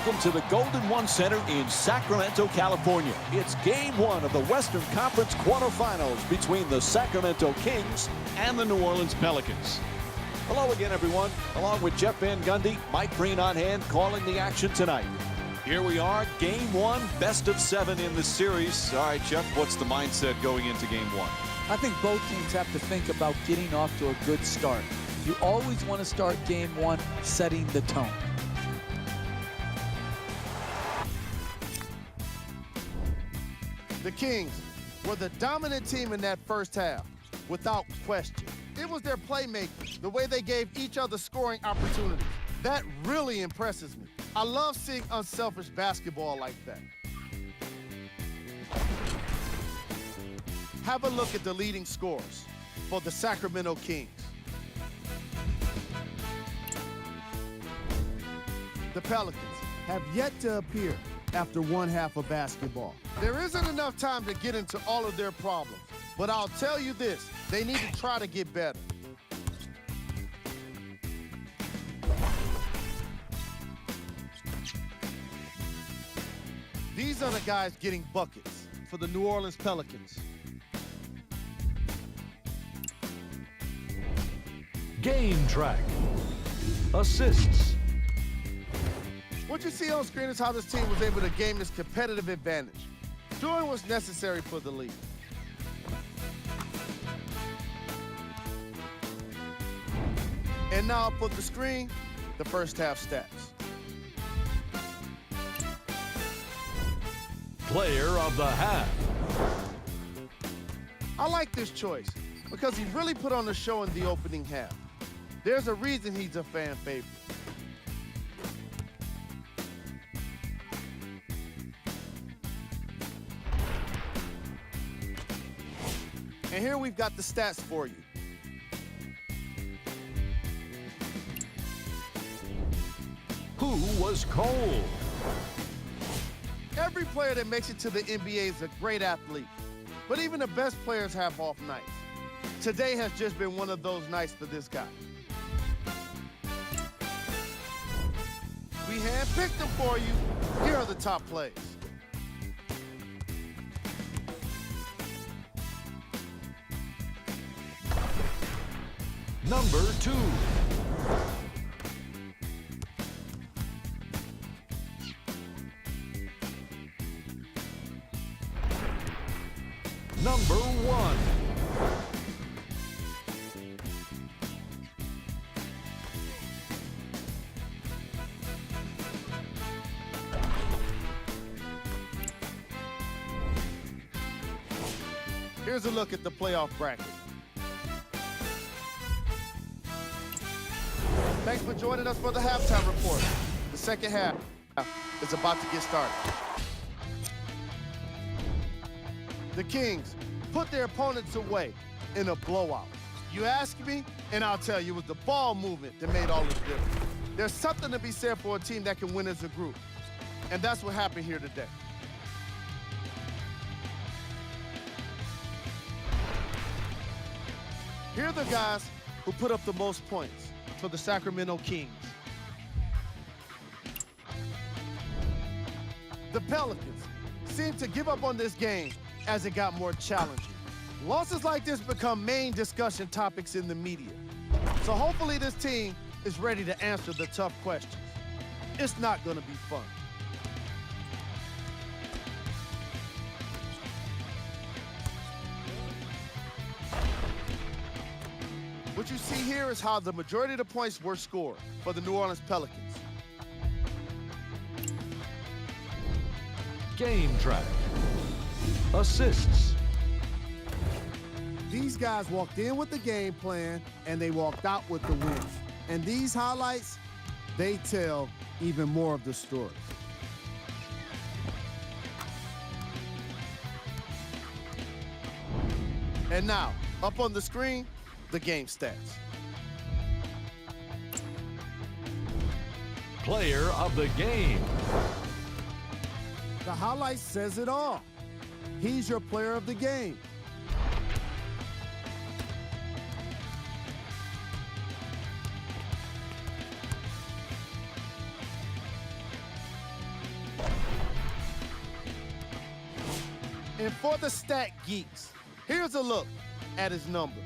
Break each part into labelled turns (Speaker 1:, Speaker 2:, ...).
Speaker 1: Welcome to the Golden One Center in Sacramento, California. It's game one of the Western Conference quarterfinals between the Sacramento Kings and the New Orleans Pelicans. Hello again, everyone. Along with Jeff Van Gundy, Mike Breen on hand calling the action tonight. Here we are, game one, best of 7 in the series. All right, Jeff, what's the mindset going into game one?
Speaker 2: I think both teams have to think about getting off to a good start. You always want to start game one setting the tone.
Speaker 3: The Kings were the dominant team in that first half, without question. It was their playmaking, the way they gave each other scoring opportunities. That really impresses me. I love seeing unselfish basketball like that. Have a look at the leading scorers for the Sacramento Kings. The Pelicans have yet to appear after one half of basketball. There isn't enough time to get into all of their problems, but I'll tell you this, they need to try to get better. These are the guys getting buckets for the New Orleans Pelicans.
Speaker 4: Game track. Assists.
Speaker 3: What you see on screen is how this team was able to gain this competitive advantage, doing what's necessary for the lead. And now up on the screen, the first half stats.
Speaker 4: Player of the half.
Speaker 3: I like this choice because he really put on a show in the opening half. There's a reason he's a fan favorite. And here we've got the stats for you.
Speaker 4: Who was cold?
Speaker 3: Every player that makes it to the NBA is a great athlete, but even the best players have off nights. Today has just been one of those nights for this guy. We handpicked them for you. Here are the top plays.
Speaker 4: Number 2. Number 1.
Speaker 3: Here's a look at the playoff bracket. Thanks for joining us for the halftime report. The second half is about to get started. The Kings put their opponents away in a blowout. You ask me, and I'll tell you, it was the ball movement that made all this difference. There's something to be said for a team that can win as a group, and that's what happened here today. Here are the guys who put up the most points for the Sacramento Kings. The Pelicans seemed to give up on this game as it got more challenging. Losses like this become main discussion topics in the media. So hopefully this team is ready to answer the tough questions. It's not going to be fun. What you see here is how the majority of the points were scored for the New Orleans Pelicans.
Speaker 4: Game track. Assists.
Speaker 3: These guys walked in with the game plan, and they walked out with the win. And these highlights, they tell even more of the story. And now, up on the screen, the game stats.
Speaker 4: Player of the game.
Speaker 3: The highlight says it all. He's your player of the game. And for the stat geeks, here's a look at his numbers.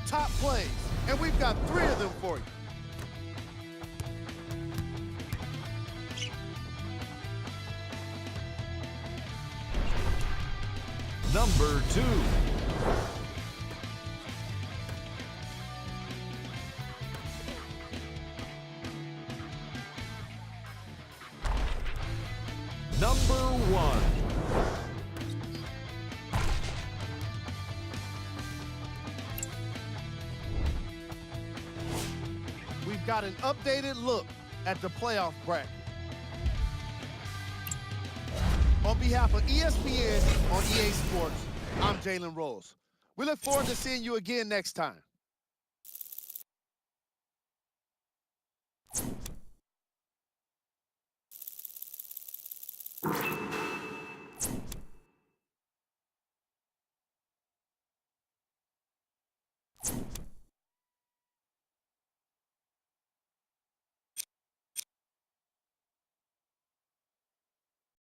Speaker 3: Top plays, and we've got 3 of them for you.
Speaker 4: Number 2. Number 1.
Speaker 3: We've got an updated look at the playoff bracket. On behalf of ESPN on EA Sports, I'm Jalen Rose. We look forward to seeing you again next time.